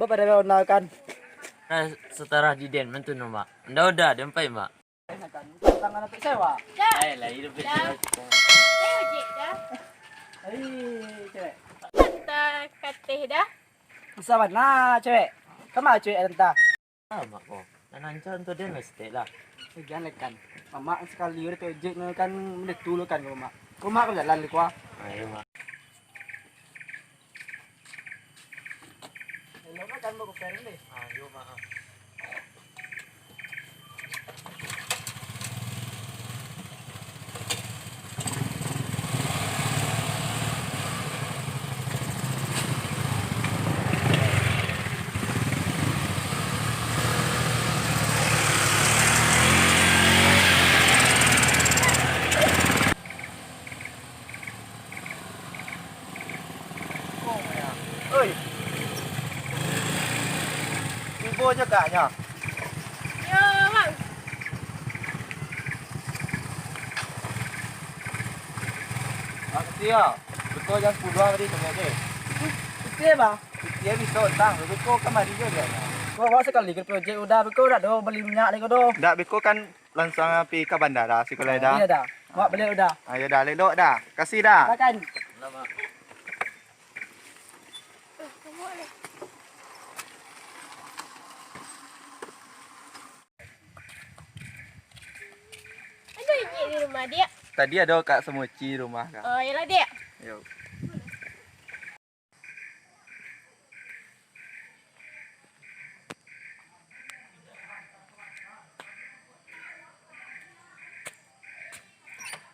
Bapak pada kenalkan. Nah, setara di den mentu mak. Udah dempai mak. Tangan untuk sewa. Lah hidup itu. Ojek dah. Hai, cewek. Kata kateh dah. Bersama nah, cewek. Kemana cewek entah? Mak kok. Nanancan tu den mesti lah. Jangan lekan. Mama sekali udah ojek kan menit dulu kan mama. Rumah aku jalan di kuah. Ayo mak. Hello kan mau ke ferry deh. Ayo mak. Oi. Ibu juga nya. Yo, bang. Makasih ya. Betul jam 10 tadi tanya deh. Betul bang. Dia bisa tang. Betul kemari juga. Kau bawa sekali ke projek udah betul dah do beli minyak lagi do. Dak beko kan langsung pergi ke bandara si kulai dah. Iya dah. Mak beli udah. Ayo dah lelok dah. Kasih dah. Makan. Lah mak. Ada ojek di rumah dia. Tadi ada Kak Semuci rumah kan. Oh, yalah dia. Yo.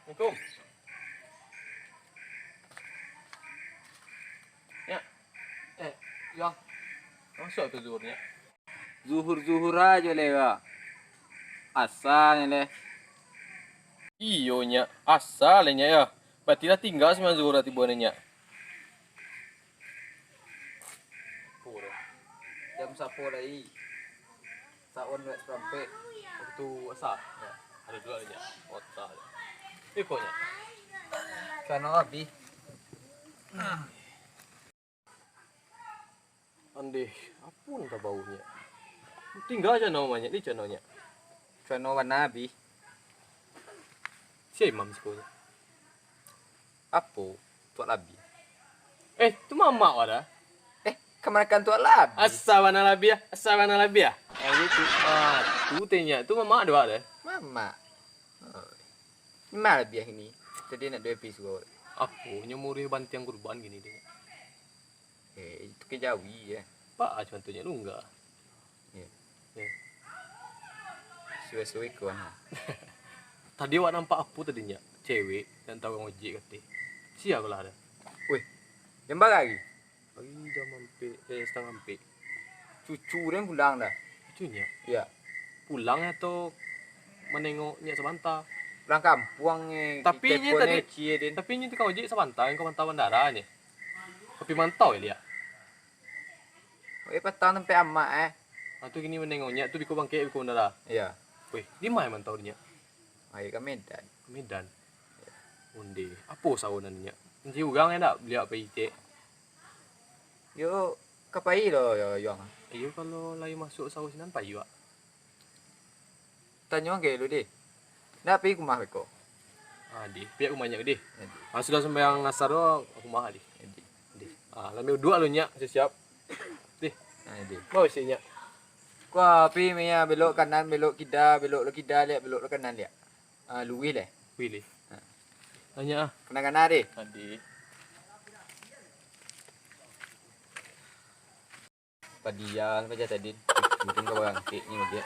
Assalamualaikum. Ya. Yang. Masuk tu zuhurnya. Zuhur aja lewa. Asalnya le. Iyonya, asalnya ya. Berarti dah tinggal sama Zuhur tiba nanya. Jam 10 lagi. Saon wet sampai. Waktu asal. Ya. Ada dua aja. Otak. Ikutnya. Kana abi. Andeh, apun tak baunya. Tinggal aja namanya, di channelnya. Kana warna abi. Si Imam sekolah. Apa? Tuak labi. Tu mama ada. Kemana tuak labi? Asawana labia, asawana labia. Itu tu tanya, tu mama ada. Mama. Ini mana biah ini? Jadi nak 2 episode. Aku nyemuri bantiang kurban gini deh. Itu kejawi ya. Pak aja contohnya lu enggak. Suwe-suwe kawan. Tadi awak nampak apa tadinya? Cewek dan tahu ngojek kata. Siapa lah ada? Wih, jambak lagi. Pagi jam hampir setengah hampir. Cucu dia pulang dah. Cucunya Ya, pulang atau menengoknya sebentar. pulang kampung ni. Tapi ini tadi- Tapi ini kau ojek sebentar, kau mantau bandaranya. Tapi mantau ya dia. Petang sampai amak Tu gini menengoknya, tu biko bangkit biko bandara. Ya, Weh, di mana mantau dia? ayo ke Medan. Medan. Onde. Apa sawunannya? Nanti ugang ya tak beli apa ite? Yo, kapai lo yo yang. Iyo kalau lagi masuk sawun sinan payu ah. Tanya ke lu deh. Nak pergi rumah beko. Di pihak rumahnya gede. Jadi, Sudah sembahyang asar do aku mah di. jadi. Lambe dua lu nya, siap. Jadi. Mau isinya. Kau pergi Mia belok kanan, belok kida lihat, belok ke kanan lihat. Luwi leh. Pilih. Tanya ah. Kena kanan deh. Tadi. Padia apa aja tadi. Mungkin kau bangkit ni dia.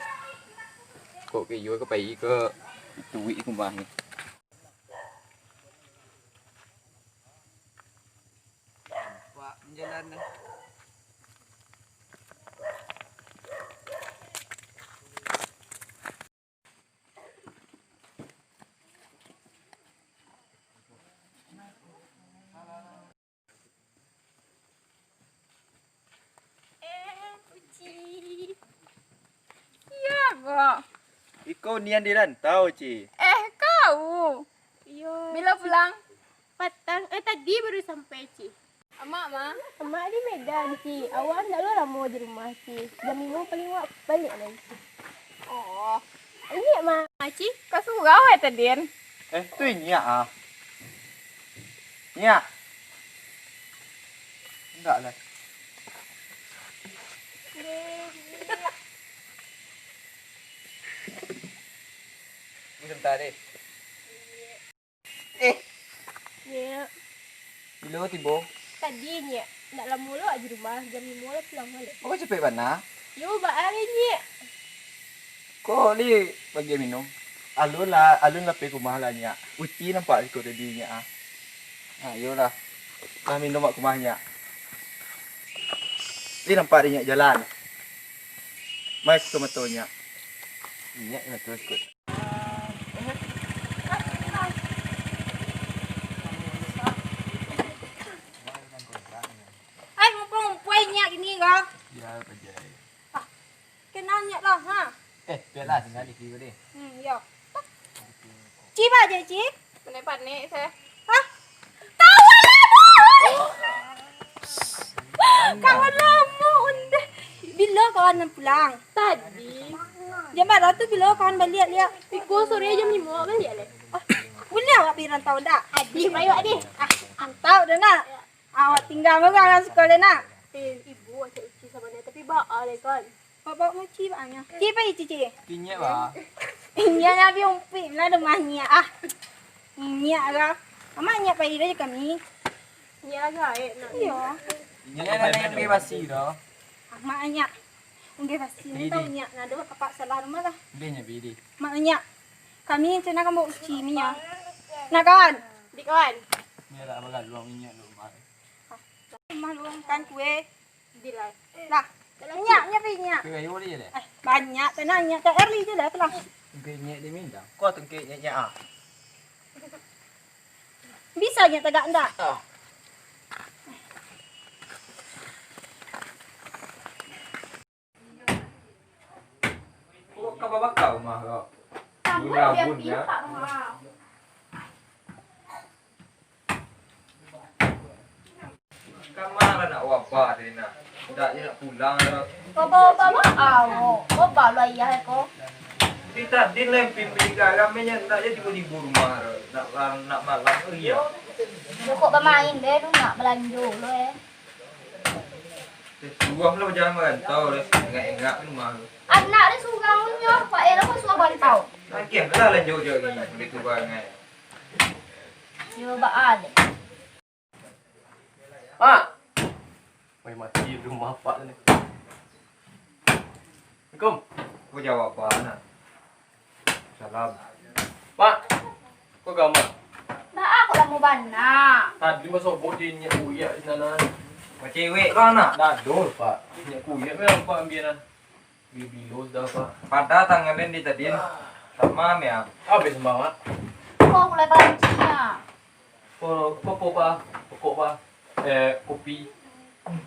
Kok ke yo ke pai ke duit rumah ni. Pak menjalan. Puci. Ya, kok. Iko nian dirantau, Ci. Kau. Yo. Bila pulang? Tadi baru sampai, Ci. Mak di Medan Ci. Awak nak lu lama di rumah Ci. Jam 5 paling awak balik lagi. Oh. Ini Mak. Ci, kau surau tadi. Tu nyak ah. Nyak. Enggak lah. Sebentar deh. Ya. Bila tiba? Tadinya nak lama lu di rumah. Jam 5 lah pulang balik. Kau cepet mana? Yo, balik ni. Kau ni bagi minum. Alun lah pergi rumah lah nyak. Uci nampak ikut tadi nyak ah. Ha, yolah. Dah minum mak rumah nyak. Ni nampak dia nyak jalan. Mai ke motor nyak. Nyak nak terus ikut. Ai, ngumpul-ngumpul nyak gini kau. Ya, pajai. Kenal nyak lah, ha? Biarlah tinggal di sini deh. Ya. Ci ba je, Ci? Panik-panik saya. Hah? Kawan lama! Kawan lama, undah. Bila kawan nak pulang? Tadi. Jam berapa tu bila kawan balik lihat? Pikul sore jam 5 balik le. Boleh awak pergi rantau dak? Adik, ayo adik. Rantau dah nak. Awak tinggal orang sekolah nak. Ibu ada uci sama dia tapi baa le kan. Bapak mau ci banyak. Ci apa ci ci? Nyak bah. Nyak nak pergi umpit lah rumah nyak ah. Nyak lah. Mama nyak pergi aja kami. Nyak agak nak. Iya. Nyak nak pergi basi dah. Mak nyak. Ungge pasti ni tahu nyak nak ada kapak salah rumah lah. Dia nyak bidi. Mak nyak. Kami cina kamu uci minyak. Nak kawan? Di kawan. Ni lah bagal luang minyak rumah. Rumah luang kan kue. Di lah. Lah. Nyak pergi nyak. Kau ayo dia deh. Banyak tenang nyak ke early je lah telah. Kau nyak dia minda. Kau tengke nyak ah. Bisa nyak tegak ndak? Kau bakal rumah kau. Kamu Guna dia bun, pergi ya. tak rumah. Kamar nak wabah dia nak. Tak dia nak pulang dah. Kau bawa awak. Kau bawa ayah kau. Kita din lah pimpin kami nya tak jadi tiba-tiba rumah dah. Nak malam tu ya. Kau bermain deh tu nak belanja lo Suruh lah jangan merantau dah. Enggak rumah tu. Anak dia surangnya, Pak Ella pun suruh bantau. Okey, lah lanjut ni. Boleh tu bangai. Dia baal. Pak. Mai mati rumah pak ni. Assalamualaikum. Kau jawab apa nak? Salam. Pak. Kau gambar. Dah aku dah mau bana. Tadi masuk bodi nyak kuyak di sana. Macam cewek kau nak? Dadol, Pak. Nyak kuyak memang Pak ambilan. Bilos dah, Pak. Pada tangan di tadi. Sama ya. Habis semangat. Kau mulai pancinya. Pokok, Pak. Pokok, Pak. Kopi.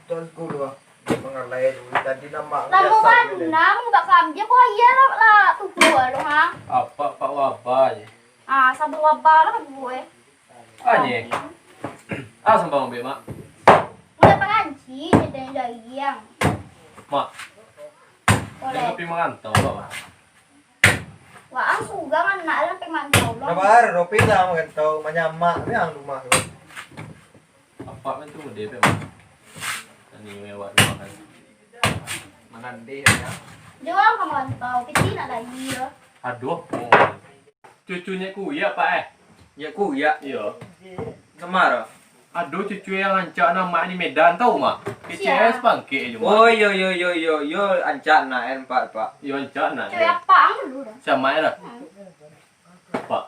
Terus gua mengalai dulu tadi nama. Dah mau bana, mau bak kamje kau iya lah tu gua lo ha. Apa Pak wabah je. Ah, sabun wabah lah gue. Anye. Sembang ambil, Mak. Udah panci jadi dayang. Mak. Boleh. Jangan pergi merantau, Pak. Wah, ang sugang anak lang pemantau lo. Nabar, ropi dah makan tahu manyamak ni ang rumah tu. Apa tu dia, Pak? Ini mewah makan. Makan dia ya. Dia orang pemantau, kecil nak lagi ya. Aduh. Cucunya kuyak, Pak Ya ku ya. Iya. Kemar. Aduh, cucu yang ancak nama ni Medan tahu, Mak? KCS bangkit je, Mak. Oh yo ancak nak empat pak. Yo ancak nak. Cewek apa ang dulu dah. Sama ya. Pak.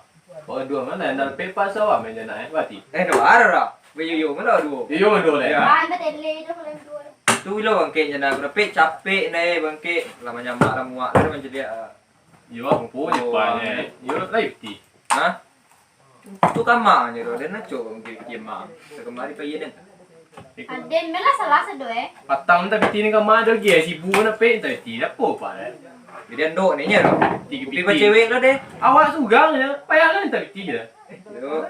Pak dua mana nak pepa sawa meja nak berarti. Doa dah. Yo mana dua. Yo mendo le. Ya. Ah, ini tele tu kalau dua. Tu lo bangkit je nak berapa capek ni bangkit. Lama nyamak lah muak dah macam dia. Yo aku je Pak ni. Yo safety. Ha? Tu kamar je tu. Dia nak cok bangkit kemar. Sekemari pagi dia. Aden mela salah sedo Patang tak piti ni kamar ada lagi. Sibu nak pek tak piti. Apa Pak Dia ndok ni nya tu. Tiga Pergi cewek lah deh. Awak sugang je. Payah kan tak piti je. Yo,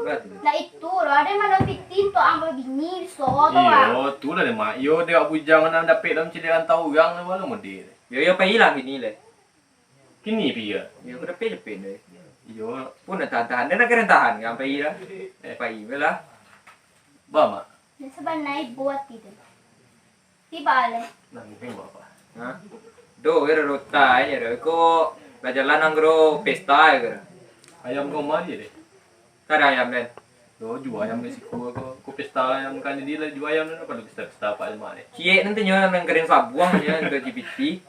berat. Lah itu loh, ada mana pitin tuh ambil bini so tuh ah. Iyo, tu lah dia mak. Iyo dia bujang nak dapat dalam cedera tahu orang lah malu model. Yo pai lah gini le. Kini pia. Yo ko dapat le. Iyo, Pun nak tahan, dia nak kena tahan kan pai lah. Pai lah. ba mak. Nah, sebenarnya buat itu. Tiba le. Nang peng apa? Ha? Do era rota ya ko jalan anggro pesta ya. Ayam kau mari deh. Kada ayam den. Do jual ayam ke siku ko pesta ayam kan jadi lah jual ayam apa lu pesta apa mak ni. Cie nanti nyonya nang keren sabuang ya ke GPT.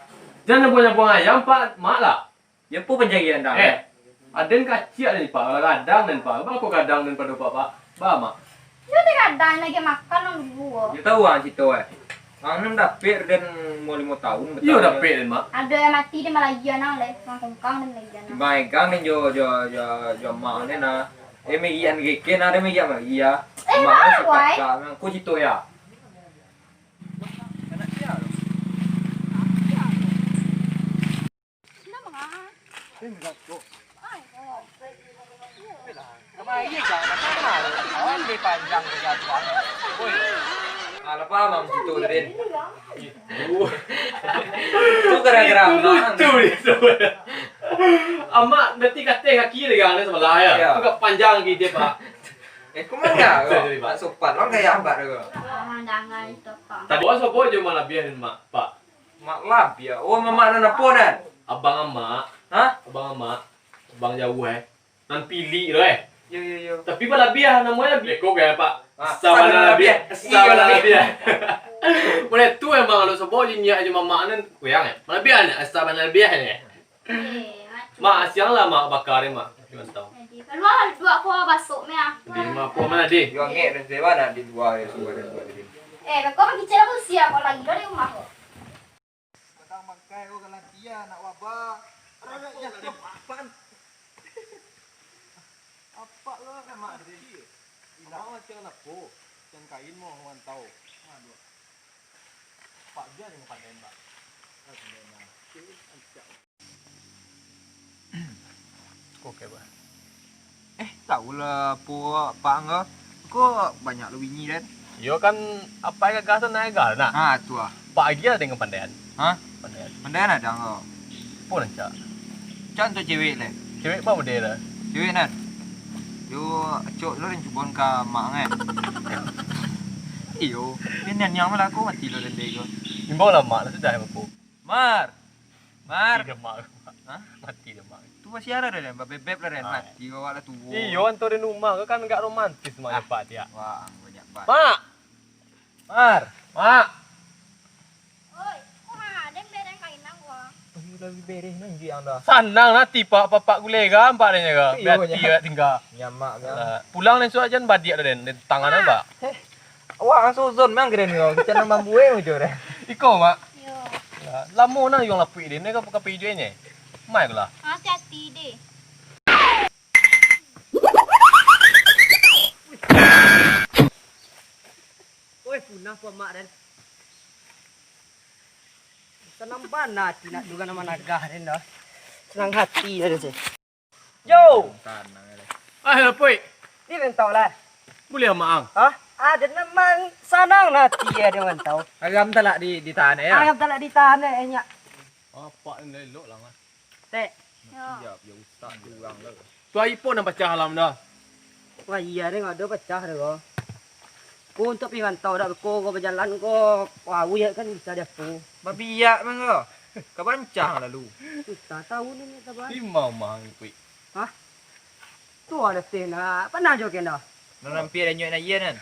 Jangan banyak buang ayam pak, mak lah. Ya pu penjagian dah. Aden kacik ni pak, kadang dan pak. Apa kau kadang dan pada pak? Ba mak. Yo kadang lagi makan nang dulu. Ya tahu ah situ Ang nam dapet dan mau 5 tahun betul. Iyo dapat dan mak. Ada yang mati di Malaysia nang le, nang kongkang di Malaysia nang. Baik kang ni jo mak ni na. Megi an geke na ada megi ama iya. Mahal, wai. Ko situ ya. Apa mam situ den? Itu gara-gara mak. Lucu ni sebenarnya. Amak nanti kata kaki lagi ni sebelah ya. Ya. Agak panjang gitu pak. Kumana ko? Sopan orang kaya hamba ko. Pemandangan itu pak. Tadi bos apa je malah biarin mak pak. Mak lab ya. Oh mama na naponan. Abang amak, Hah? abang jauh nan pilih loh Yo. Tapi malah biar namanya beko kayak pak. Ah, Sabana biar, sabana biar. Mulai tu emang kalau sebab jinya aja mama nan kuyang ya. Malah biar ni sabana biar ni. Mak siang lah mak bakar ni mak. Gimana tahu? Keluar dua kuah basuk mea. Di mak apa mana di? Yo ngek dan sewa na di dua ya semua dan dua jadi. Kau pergi cari aku siap kau lagi dari rumah kau. Kadang bangkai oh galan dia nak wabah. Ada ya apaan? Apa lo sama dia? Abang macam apa? Yang kain mau orang tahu. Pak dia yang pandai mbak. Kok kayak apa? Tahu lah po pak ngah. Ko banyak lebih ni dan. Yo kan apa yang gagasan naik gal nak. Ha tu ah. Pak dia dengan pandaian. Ha? Pandaian. Pandai ada ngah. Pun aja. Can tu cewek le. Cewek apa model lah? Cewek nan. Yo acok lo dan cubon ka mak ngai. Iyo, ni yang malah ko mati lo dan dego. Imbau lah mak lah sudah apa? Mar. Mati dah mak. Ha? Mati dah mak. Tu masih ada dan bebek lah dan mati kau ada tu. Iyo antar di rumah kan enggak romantis mak pak dia. Wah, banyak banget. Mak. Mar. Mak. Oi, wah, ada bereng kain nang gua. Lagi bereh nang di anda. Sanang nanti pak bapak gule ga empat dia ga. Iyo, Biar dia tinggal. Nyamak kan. Pulang ni suat jan badik dah den tangan apa? Wah, suzon memang keren kau. Kita nama buai macam mana? Iko mak. Yo, Lamo na yung lapui din ni ka kapidyo niya. Mai ko la. hati-hati deh. Oi punah po mak dan. Senang banget nak juga nama nagah dan dah. Senang hati ada sih. Yo, Ay lapui. ni mentau lah. Boleh maang. Hah? Ada naman sanang nanti ada mentau. Agam talak di tanah ya. Agam tak nak ditahan nya. Apa ni lelok lah. Tek. Yo. Ya, ya ustaz kurang lah. Tu ai pun nak baca halam dah. Wah iya deh ada pecah deh kau. Ku untuk pergi mantau dah ko berjalan ko. Wah uya kan bisa dia tu. Babi ya mang kau. Kau bancang lalu. Tak tahu ni taban. Lima maang pui. Tu ada tena. Pernah jokin dah. Nampi ada nyok na iya nan.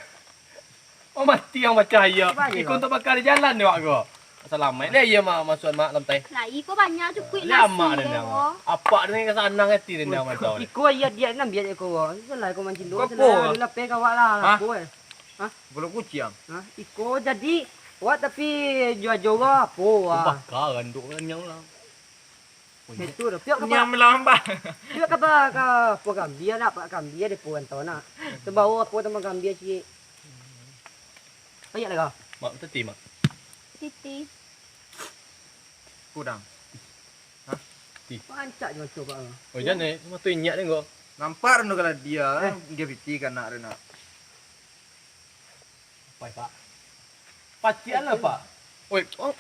Oh mati yang baca ya. Baik, Ikut untuk bakar di jalan ni wak ko. Assalamualaikum. Dia iya mak masuk mak lantai. Lah, iko banyak cukup Lama nasi dia deh nang. kau. Apa ni ke sana ngati dia nang tahu. Iko iya dia nam biar ko. Selai ko mancing dulu. Kau apa? Selai lape kawak lah. Ko. Bulu kucing. Ha, iko jadi wah tapi jual-jual apa wah. Bakar anduk kan yang lah. Itu dah. Piak kapa. Nyam lambang. Piak kapa ka po gambia nak pak gambia de po antau nak. Sebab apa teman gambia cik. Ayak lah. Mak teti mak. Titi. Kurang. Pancak je macam pak. Oh jangan ni, cuma tu inyak ni ko. Nampak reno kalau dia piti kan nak rena. Pak. Pacian lah, Pak. Oi, oh,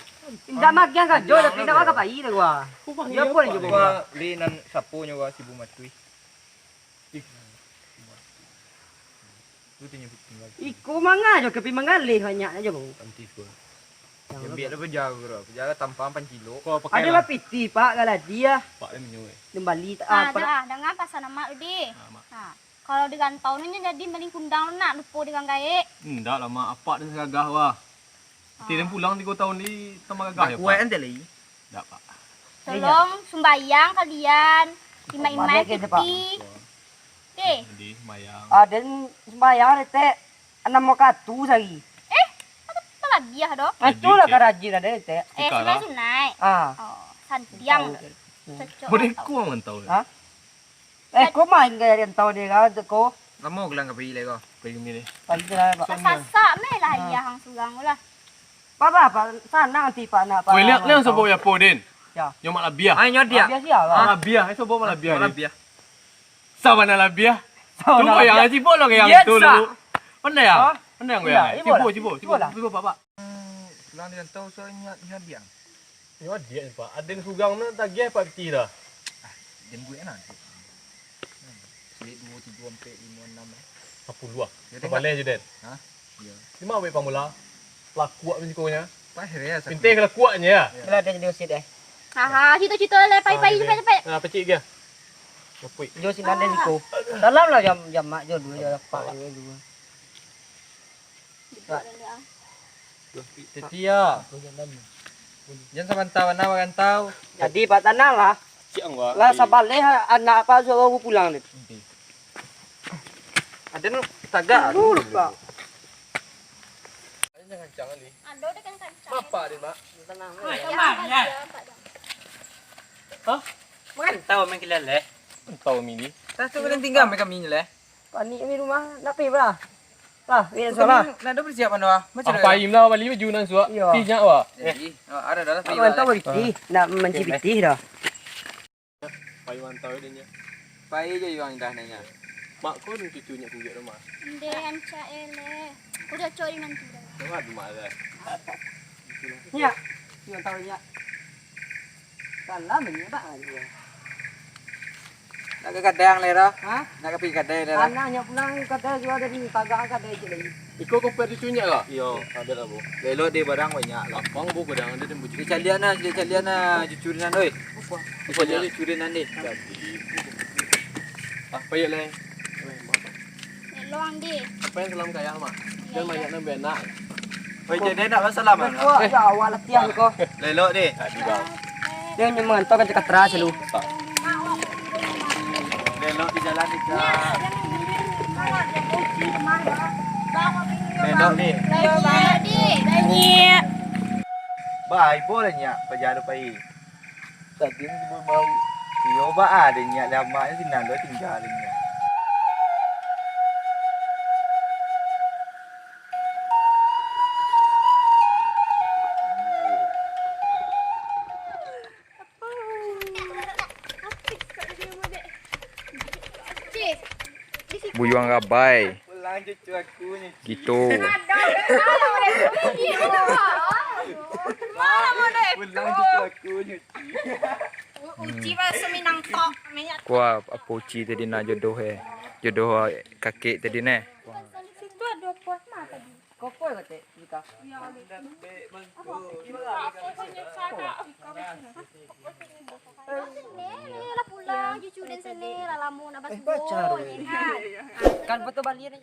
Tidak makan kan, jauh dah pindah ke bayi dah gua. dia pun je Gua linan sapunya gua si Bu Matui. Itu tanya tinggal. Iku mangga je kepi mengalih banyak aja gua. Antis gua. Yang biar apa jaga bro. Jaga tanpa 8 kilo. kau pakai Ada lah piti pak kalau dia Pak dia menyuai. kembali Ada dengan pasal nama udi. Nah, kalau digantau nya jadi maling kundang nak lupa dengan gae. Enggak lah, mak. Apa dia gagah wah. Tidak pulang 3 tahun di tempat gagah ya, Kuat Pak. ente lagi. Enggak, Pak. Tolong sembayang kalian. Imai-imai piti. Deh. Jadi mayang. ada sembayang teh 6 waktu lagi. Telah biah doh. Itu lah kerajin ada teh. Sunai sunai. Ah. Oh, santiang. Cocok. Boleh ku mantau. Ha? Kau main gaya yang tahu dia kan kau Lama gelang ke pilih kau. Pergi ni. pasti lah pak. Sasak meh lah iya hang sugang lah. Apa sana nanti pak nak pak. Oi, lihat ni sobo ya podin. Ya. Yang malah biah. Ai nyodia. Biasa lah. Malah biah, sobo malah biah. Malah ni. biar. Sama nak biah. Sama Tunggu nak yang biah. ngaji bolong yang Yes, tu sah. dulu. Pandai ya? Ha? Pandai yang Iya, goyang. ibu lah. Cibo, Ibu lah. cibo Pak. Pulang dengan tahu soalnya biang. Ya dia ni, Pak. Ada yang sugang na tagih Pak piti dah. Dan gue enak. Duit 2 3 sampai 5 6. 10 lah. Ya, Kembali je Den. Ha? Ya. Di mana wei pamula? Lakuak risikonya. Pahir ya. Pintai ke lakuaknya ya. Bila dia jadi usit Haha, cita-cita le pai-pai cepet-cepet. Nah, pecik dia. Ngapui. Jo si nande siko. Dalam lah jam mak jo dua jam pak dua. Setia. Jangan samantau na magantau. Jadi pak tanah lah. Siang wa. Lah sabaleh anak apa suruh aku pulang ni. Ada nu tagak. Dulu pak. Jangan jangan ni. Ando dia kan kancang. Apa dia, Mak? Tenang. Ya. Makan tahu main kilala. Tahu mini. Tak tu kena tinggal mereka minyak leh. Pak ni mi rumah nak pergi berah. Lah, ni solah. Nak ada persiapan doa. Macam Apa im lah balik baju nan suak. Iya. Tinya wa. ada dah. Pak tahu beriti, nak mencibiti dah. Pai mantau dia nya. Pai je yang dah nanya. Mak kau ni cucunya kuget rumah. Inde anca ele. Udah curi mantu dah. Tengah di mana dah. Ya. Yang tahu ya. Salah menyebab aja. Nak ke kadang lera. Ha? Nak ke pergi kadang lera. Anaknya pulang kata juga dari tagak kata je lagi. Iko kau pergi cucunya lah. Yo. Ada lah bu. Lelo dia barang banyak lah. Lapang bu kadang ada dan bujuk. Dia calian na jucurinan oi. Apa dia jucurinan ni? Apa ya leh? Loang di. Apa yang dalam kaya mak? Dan banyak nan benak. Oi jadi nak masalah mana? Kau ya awal latihan kau. Lelo ni. Tadi bang. Dia hanya mengantar kan cakap teras lu. Lelo di jalan ni. Lelo ni. Banyak di. Banyak. Bai boleh nyak perjalanan pai. Tadi ni mau yo ba ada nyak lama ni sinan do tinggal ni. Buyuang gabai. Pulang cucu aku ni. Gitu. Pulang cucu aku ni. Uji bahasa Minang tok. Kuah apa uci tadi nak jodoh jodoh kakek tadi ni. Situ ada puas mah tadi. Kau kau kata kita. Sini lah pulang cucu dan sini lah lamu nak basuh. Pacar. Kan betul balik ni.